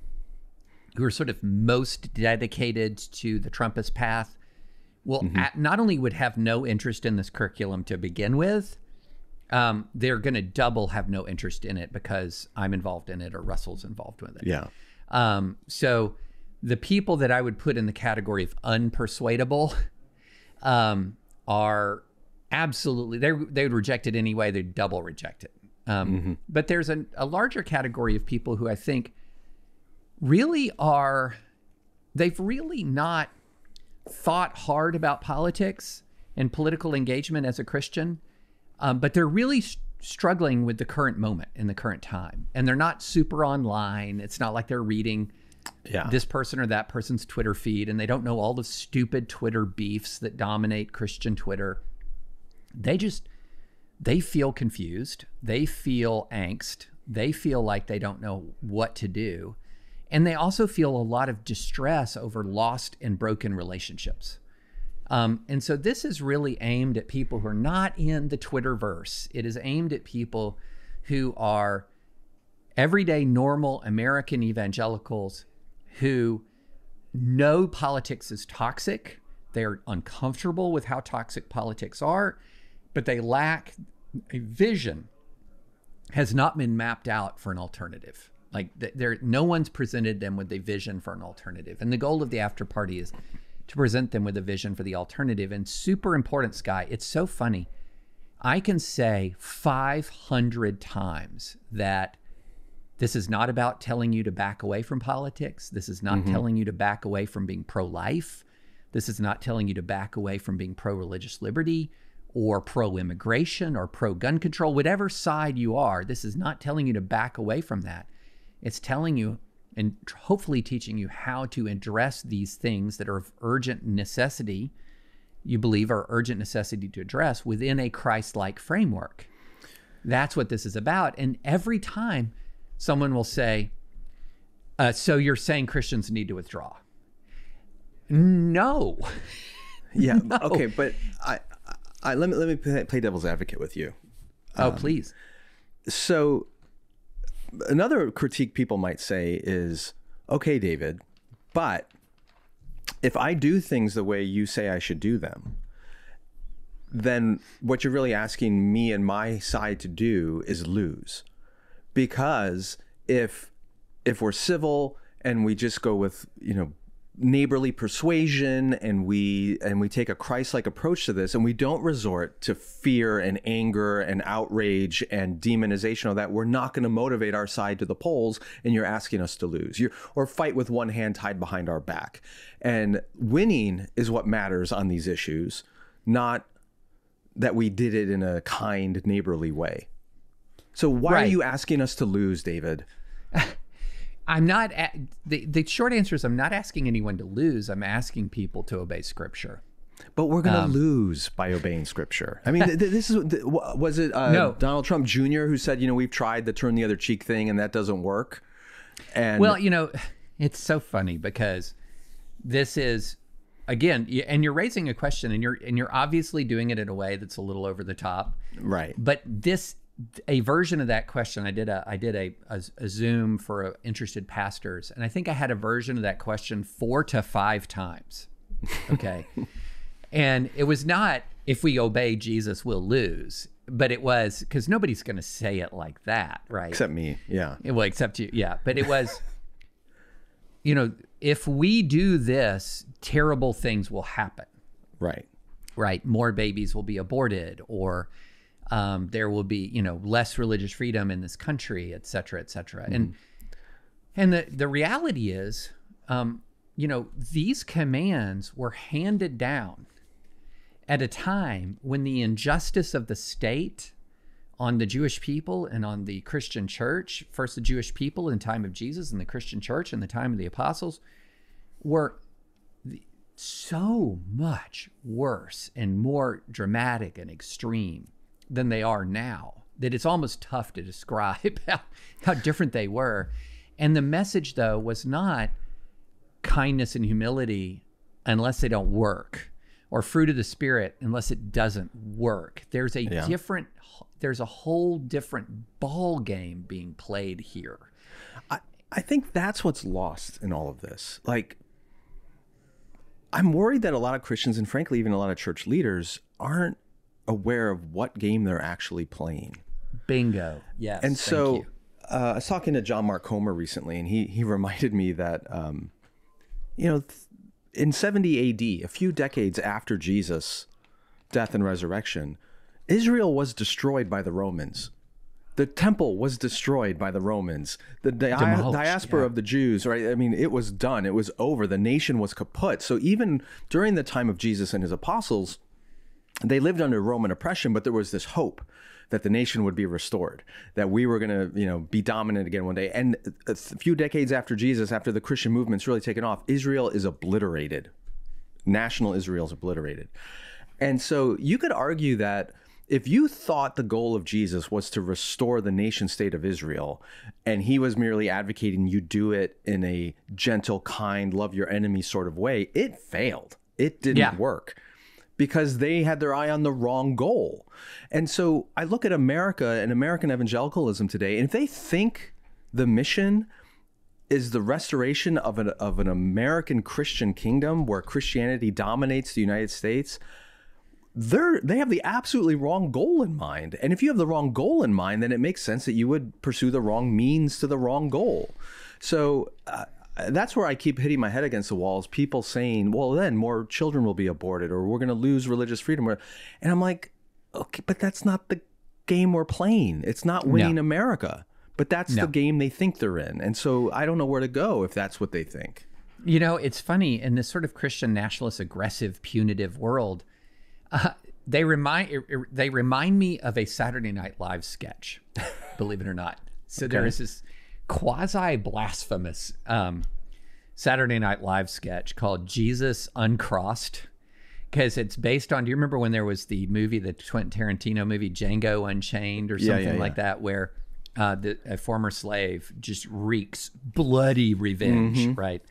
who are sort of most dedicated to the Trumpist path will not only would have no interest in this curriculum to begin with, they're going to double have no interest in it because I'm involved in it or Russell's involved with it. Yeah. So the people that I would put in the category of unpersuadable are absolutely, they would reject it anyway. They'd double reject it. But there's a larger category of people who I think really they've really not thought hard about politics and political engagement as a Christian, but they're really struggling with the current moment in the current time. And they're not super online. It's not like they're reading this person or that person's Twitter feed, and they don't know all the stupid Twitter beefs that dominate Christian Twitter. They feel confused. They feel angst. They feel like they don't know what to do. And they also feel a lot of distress over lost and broken relationships. And so this is really aimed at people who are not in the Twitterverse. It is aimed at people who are everyday, normal American evangelicals who know politics is toxic. They're uncomfortable with how toxic politics are, but they lack a vision, has not been mapped out for an alternative. Like no one's presented them with a vision for an alternative. And the goal of the after party is to present them with a vision for the alternative. And super important, Skye, it's so funny. I can say 500 times that this is not about telling you to back away from politics. This is not telling you to back away from being pro-life. This is not telling you to back away from being pro-religious liberty or pro-immigration or pro-gun control, whatever side you are. This is not telling you to back away from that. It's telling you and hopefully teaching you how to address these things that are of urgent necessity, you believe are urgent necessity to address within a Christ-like framework. That's what this is about. And every time someone will say, so you're saying Christians need to withdraw? No. Yeah. No. Okay. But let me play devil's advocate with you. Oh, please. So another critique people might say is, okay, David, but if I do things the way you say I should do them, then what you're really asking me and my side to do is lose. Because if we're civil and we just go with, neighborly persuasion and we take a Christ-like approach to this, and we don't resort to fear and anger and outrage and demonization of that, we're not going to motivate our side to the polls, and you're asking us to lose. Or fight with one hand tied behind our back. And winning is what matters on these issues, not that we did it in a kind, neighborly way. So why are you asking us to lose, David? I'm not, the short answer is I'm not asking anyone to lose. I'm asking people to obey Scripture. But we're going to lose by obeying Scripture. I mean, was it No. Donald Trump Jr. who said, we've tried the turn the other cheek thing and that doesn't work? And well, it's so funny because this is, again, and you're raising a question, and you're obviously doing it in a way that's a little over the top. Right. But a version of that question, I did a Zoom for interested pastors, and I think I had a version of that question 4 to 5 times. Okay. And it was not, if we obey Jesus, we'll lose, but it was, because nobody's going to say it like that, right? Except me. Yeah. Well, except you. Yeah. But it was, if we do this, terrible things will happen. Right. Right. More babies will be aborted, or there will be, less religious freedom in this country, et cetera, et cetera. And the reality is, these commands were handed down at a time when the injustice of the state on the Jewish people and on the Christian church, first the Jewish people in the time of Jesus and the Christian church in the time of the apostles, were so much worse and more dramatic and extreme than they are now, that it's almost tough to describe how different they were. And the message, though, was not kindness and humility unless they don't work, or fruit of the Spirit unless it doesn't work. There's a whole different ball game being played here. I think that's what's lost in all of this. Like, I'm worried that a lot of Christians, and frankly, even a lot of church leaders, aren't aware of what game they're actually playing. Bingo. Yes. And so I was talking to John Mark Comer recently, and he reminded me that, in 70 AD, a few decades after Jesus' death and resurrection, Israel was destroyed by the Romans. The temple was destroyed by the Romans. The diaspora of the Jews, right? I mean, it was done. It was over. The nation was kaput. So even during the time of Jesus and his apostles, they lived under Roman oppression, but there was this hope that the nation would be restored, that we were going to, be dominant again one day. And a few decades after Jesus, after the Christian movement's really taken off, Israel is obliterated. National Israel is obliterated. And so you could argue that if you thought the goal of Jesus was to restore the nation state of Israel, and he was merely advocating you do it in a gentle, kind, love your enemy sort of way, it failed. It didn't work, because they had their eye on the wrong goal. And so I look at America and American evangelicalism today, and if they think the mission is the restoration of an American Christian kingdom where Christianity dominates the United States, they have the absolutely wrong goal in mind. And if you have the wrong goal in mind, then it makes sense that you would pursue the wrong means to the wrong goal. So that's where I keep hitting my head against the walls. People saying, well, then more children will be aborted, or we're going to lose religious freedom. And I'm like, okay, but that's not the game we're playing. It's not winning America, but that's the game they think they're in. And so I don't know where to go if that's what they think. It's funny, in this sort of Christian nationalist, aggressive, punitive world, they remind me of a Saturday Night Live sketch, believe it or not. So there is this quasi-blasphemous Saturday Night Live sketch called Jesus Uncrossed, because it's based on, do you remember when there was the movie, the Quentin Tarantino movie, Django Unchained or something like that, where a former slave just wreaks bloody revenge, right?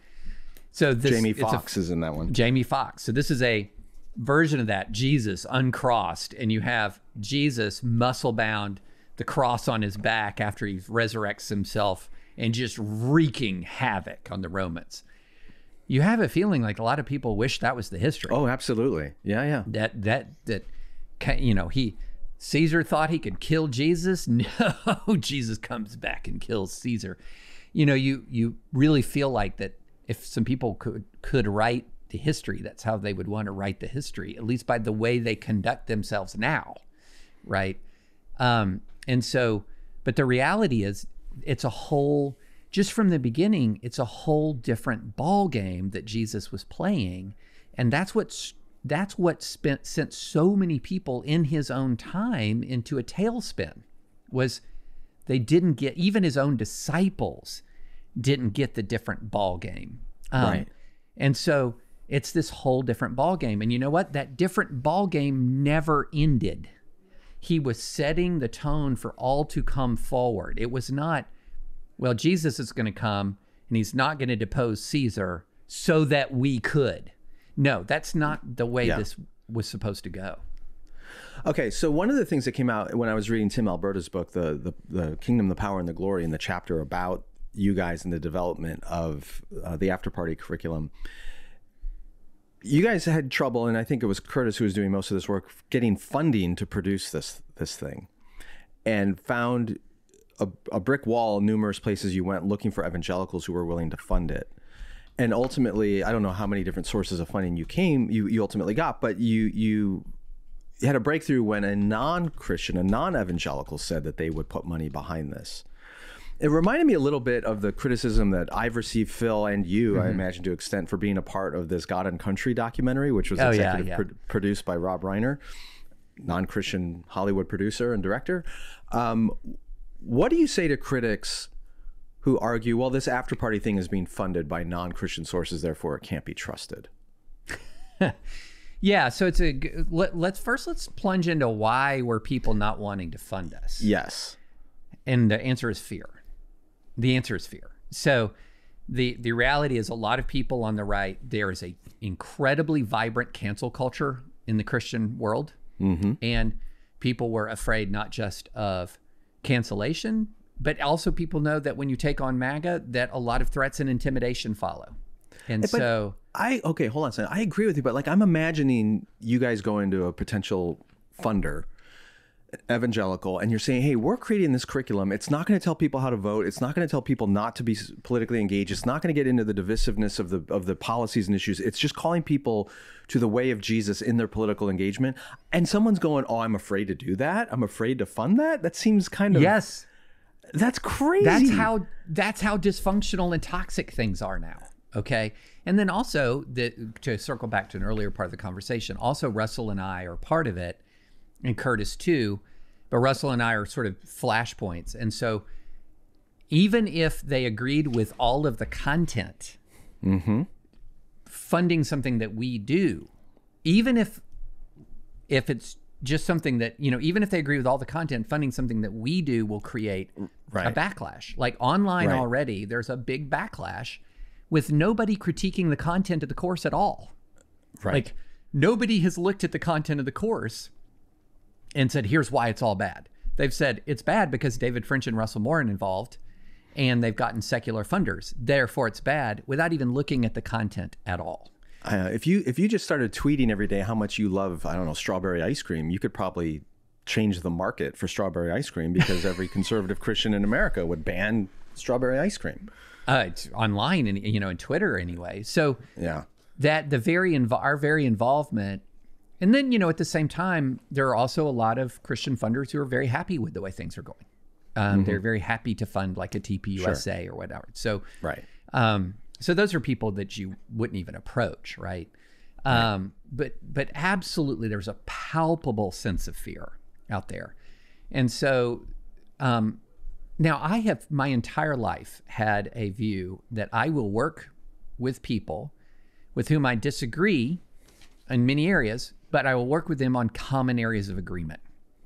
So Jamie Foxx is in that one. Jamie Foxx. So this is a version of that, Jesus uncrossed, and you have Jesus muscle bound, the cross on his back after he resurrects himself and just wreaking havoc on the Romans. You have a feeling like a lot of people wish that was the history. Oh, absolutely. Yeah. That Caesar thought he could kill Jesus. No, Jesus comes back and kills Caesar. You really feel like that if some people could write the history, that's how they would want to write the history, at least by the way they conduct themselves now, right? And so, but the reality is, it's a whole, just from the beginning, it's a whole different ball game that Jesus was playing, and that's what sent so many people in his own time into a tailspin. Was they didn't get, even his own disciples didn't get the different ball game, right? And so it's this whole different ball game, and you know what? That different ball game never ended. He was setting the tone for all to come forward. It was not, well, Jesus is going to come and he's not going to depose Caesar so that we could. No, that's not the way this was supposed to go. Okay, so one of the things that came out when I was reading Tim Alberta's book, the Kingdom, the Power, and the Glory, in the chapter about you guys and the development of the after party curriculum, you guys had trouble, and I think it was Curtis who was doing most of this work, getting funding to produce this thing, and found a brick wall numerous places you went looking for evangelicals who were willing to fund it. And ultimately, I don't know how many different sources of funding you ultimately got, but you had a breakthrough when a non-Christian, a non-evangelical said that they would put money behind this. It reminded me a little bit of the criticism that I've received, Phil, and you, I imagine, to extent, for being a part of this God and Country documentary, which was produced by Rob Reiner, non-Christian Hollywood producer and director. What do you say to critics who argue, well, this after party thing is being funded by non-Christian sources, therefore it can't be trusted? Yeah, so it's let's plunge into why were people not wanting to fund us? Yes. And the answer is fear. The answer is fear. So the reality is, a lot of people on the right, there is a incredibly vibrant cancel culture in the Christian world. Mm-hmm. And people were afraid not just of cancellation, but also people know that when you take on MAGA, that a lot of threats and intimidation follow. And hold on a second. I agree with you, but like, I'm imagining you guys going to a potential funder, evangelical, and you're saying, hey, we're creating this curriculum. It's not going to tell people how to vote. It's not going to tell people not to be politically engaged. It's not going to get into the divisiveness of the policies and issues. It's just calling people to the way of Jesus in their political engagement. And someone's going, oh, I'm afraid to do that. I'm afraid to fund that. That seems kind of... Yes. That's crazy. That's how dysfunctional and toxic things are now. Okay. And then also, to circle back to an earlier part of the conversation, also Russell and I are part of it, and Curtis too, but Russell and I are sort of flashpoints. And so even if they agreed with all of the content, funding something that we do, even if it's just something that, even if they agree with all the content, funding something that we do will create a backlash. Like online already, there's a big backlash with nobody critiquing the content of the course at all. Right. Like, nobody has looked at the content of the course and said, here's why it's all bad. They've said it's bad because David French and Russell Moore are involved, and they've gotten secular funders. Therefore, it's bad, without even looking at the content at all. If you just started tweeting every day how much you love, I don't know, strawberry ice cream, you could probably change the market for strawberry ice cream, because every conservative Christian in America would ban strawberry ice cream. It's online and in Twitter anyway. So yeah, that our very involvement. And then, at the same time, there are also a lot of Christian funders who are very happy with the way things are going. They're very happy to fund like a TPUSA or whatever. So, so those are people that you wouldn't even approach, right? But absolutely, there's a palpable sense of fear out there. And so now I have my entire life had a view that I will work with people with whom I disagree in many areas, but I will work with them on common areas of agreement.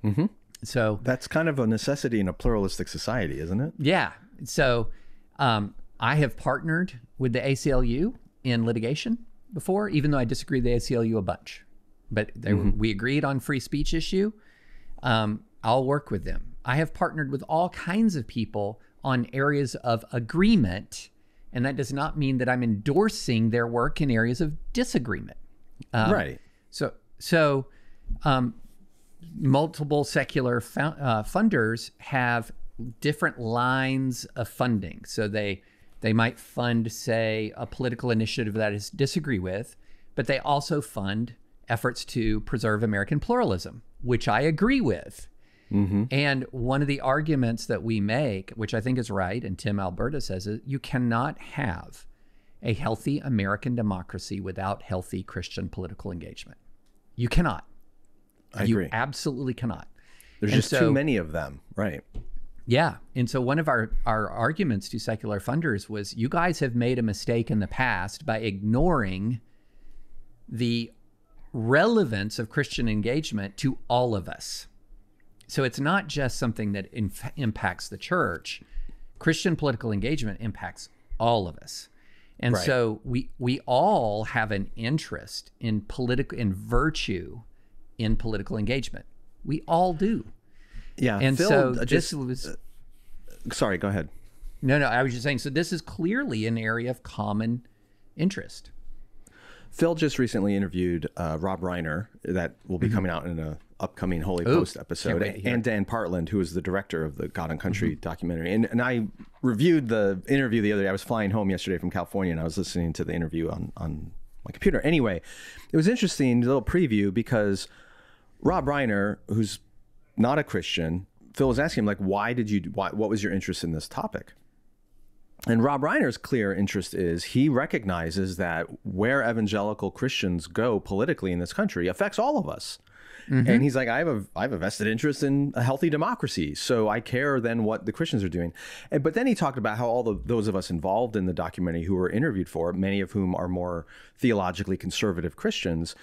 Mm-hmm. So that's kind of a necessity in a pluralistic society, isn't it? Yeah. So I have partnered with the ACLU in litigation before, even though I disagree with the ACLU a bunch. But we agreed on free speech issue. I'll work with them. I have partnered with all kinds of people on areas of agreement, and that does not mean that I'm endorsing their work in areas of disagreement. Right. So multiple secular funders have different lines of funding. So they might fund, say, a political initiative that I disagree with, but they also fund efforts to preserve American pluralism, which I agree with. Mm-hmm. And one of the arguments that we make, which I think is right, and Tim Alberta says it, you cannot have a healthy American democracy without healthy Christian political engagement. You cannot. I agree. You absolutely cannot. There's just too many of them, right? Yeah. And so one of our arguments to secular funders was, you guys have made a mistake in the past by ignoring the relevance of Christian engagement to all of us. So it's not just something that impacts the church. Christian political engagement impacts all of us. And right. So we all have an interest in virtue in political engagement. We all do. Yeah. And Phil, so this was... sorry, go ahead. No, I was just saying, so this is clearly an area of common interest. Phil just recently interviewed Rob Reiner, that will be coming out in an upcoming Holy Post episode, and Dan Partland, who is the director of the God and Country documentary. And I reviewed the interview the other day. I was flying home yesterday from California, and I was listening to the interview on my computer. Anyway, it was interesting, a little preview, because Rob Reiner, who's not a Christian, Phil was asking him, like, what was your interest in this topic? And Rob Reiner's clear interest is he recognizes that where evangelical Christians go politically in this country affects all of us. Mm-hmm. And he's like, I have a vested interest in a healthy democracy, so I care then what the Christians are doing. But then he talked about how those of us involved in the documentary who were interviewed for it, many of whom are more theologically conservative Christians,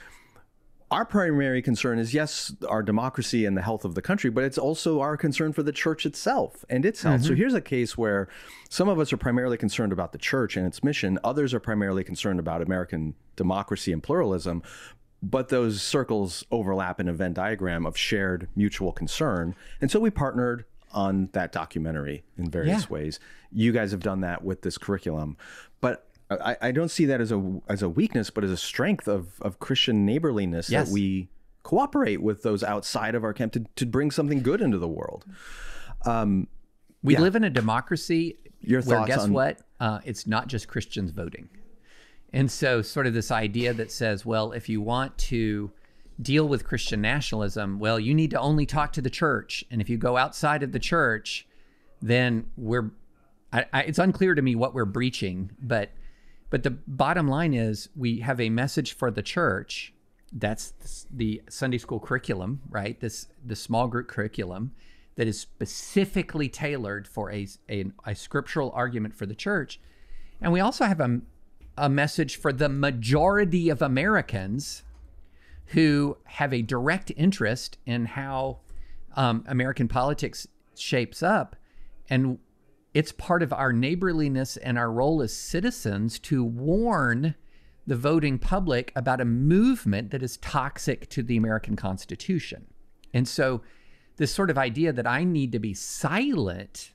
our primary concern is, yes, our democracy and the health of the country, but it's also our concern for the church itself and its health. Mm-hmm. So here's a case where some of us are primarily concerned about the church and its mission. Others are primarily concerned about American democracy and pluralism. But those circles overlap in a Venn diagram of shared mutual concern. And so we partnered on that documentary in various ways. You guys have done that with this curriculum. But I don't see that as a weakness, but as a strength of Christian neighborliness, that we cooperate with those outside of our camp to bring something good into the world. We live in a democracy Your thoughts where, guess on... what? It's not just Christians voting. And so sort of this idea that says, well, if you want to deal with Christian nationalism, well, you need to only talk to the church. And if you go outside of the church, then it's unclear to me what we're breaching, but the bottom line is we have a message for the church. That's the Sunday school curriculum, right? The small group curriculum that is specifically tailored for a scriptural argument for the church. And we also have a message for the majority of Americans who have a direct interest in how American politics shapes up. And it's part of our neighborliness and our role as citizens to warn the voting public about a movement that is toxic to the American Constitution. And so this sort of idea that I need to be silent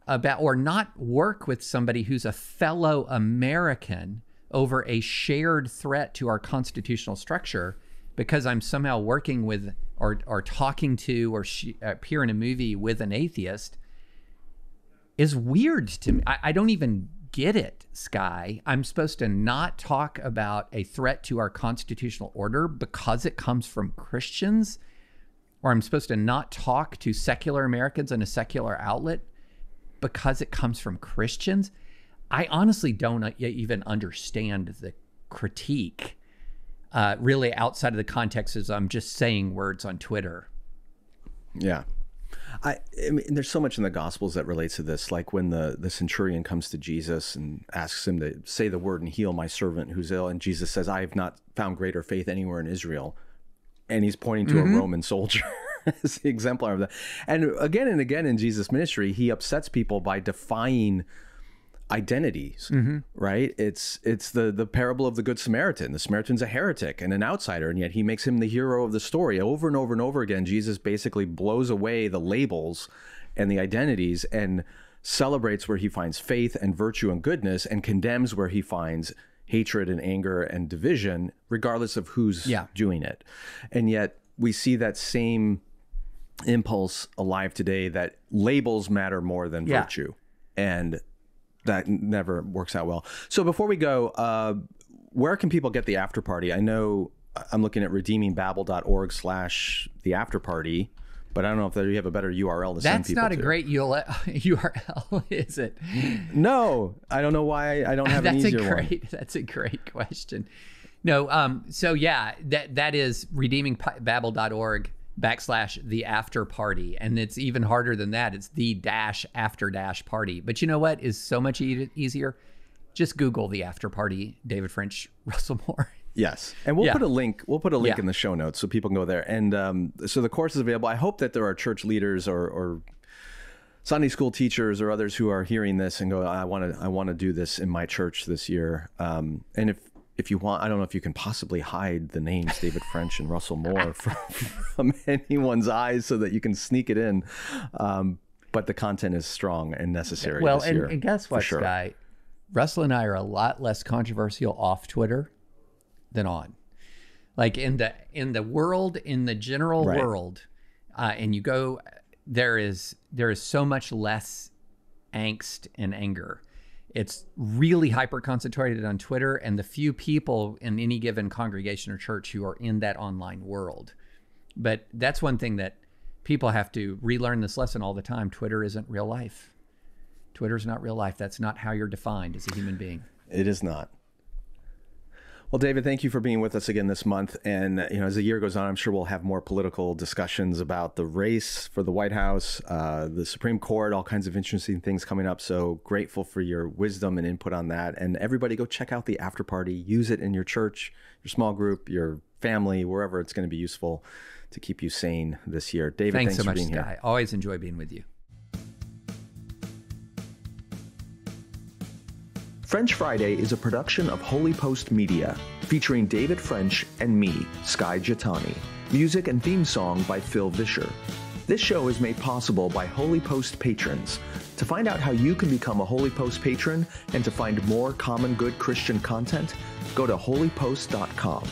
about or not work with somebody who's a fellow American over a shared threat to our constitutional structure because I'm somehow working with or talking to or appear in a movie with an atheist is weird to me. I don't even get it, Skye. I'm supposed to not talk about a threat to our constitutional order because it comes from Christians, or I'm supposed to not talk to secular Americans in a secular outlet because it comes from Christians. I honestly don't even understand the critique, really outside of the context as I'm just saying words on Twitter. Yeah. I mean, there's so much in the Gospels that relates to this, like when the centurion comes to Jesus and asks him to say the word and heal my servant who's ill. And Jesus says, I have not found greater faith anywhere in Israel. And he's pointing to a Roman soldier as the exemplar of that. And again in Jesus' ministry, he upsets people by defying identities, right? It's the parable of the Good Samaritan. The Samaritan's a heretic and an outsider, and yet he makes him the hero of the story. Over and over and over again, Jesus basically blows away the labels and the identities and celebrates where he finds faith and virtue and goodness, and condemns where he finds hatred and anger and division, regardless of who's doing it. And yet we see that same impulse alive today, that labels matter more than virtue. And that never works out well. So before we go, where can people get the after party? I know I'm looking at redeemingbabel.org/the after party, but I don't know if you have a better URL to send people to. That's not a great URL, is it? No, I don't know why I don't have an easier one. That's a great question. No, so yeah, that is redeemingbabel.org/the after party. And it's even harder than that. It's the -after party. But you know what is so much easier? Just Google the after party, David French, Russell Moore. Yes. And we'll put a link. We'll put a link in the show notes so people can go there. And so the course is available. I hope that there are church leaders or Sunday school teachers or others who are hearing this and go, I want to do this in my church this year. And if you want, I don't know if you can possibly hide the names David French and Russell Moore from anyone's eyes so that you can sneak it in. But the content is strong and necessary. Well, this year, and guess what, sure. Skye? Russell and I are a lot less controversial off Twitter than on. Like in the world, in the general world, and you go, there is so much less angst and anger. It's really hyper concentrated on Twitter, and the few people in any given congregation or church who are in that online world. But that's one thing that people have to relearn this lesson all the time. Twitter isn't real life. Twitter's not real life. That's not how you're defined as a human being. It is not. Well, David, thank you for being with us again this month. And as the year goes on, I'm sure we'll have more political discussions about the race for the White House, the Supreme Court, all kinds of interesting things coming up. So grateful for your wisdom and input on that. And everybody go check out the after party. Use it in your church, your small group, your family, wherever it's going to be useful to keep you sane this year. David, thanks so for much, being Skye. here. Always enjoy being with you. French Friday is a production of Holy Post Media, featuring David French and me, Skye Jethani. Music and theme song by Phil Vischer. This show is made possible by Holy Post patrons. To find out how you can become a Holy Post patron and to find more common good Christian content, go to holypost.com.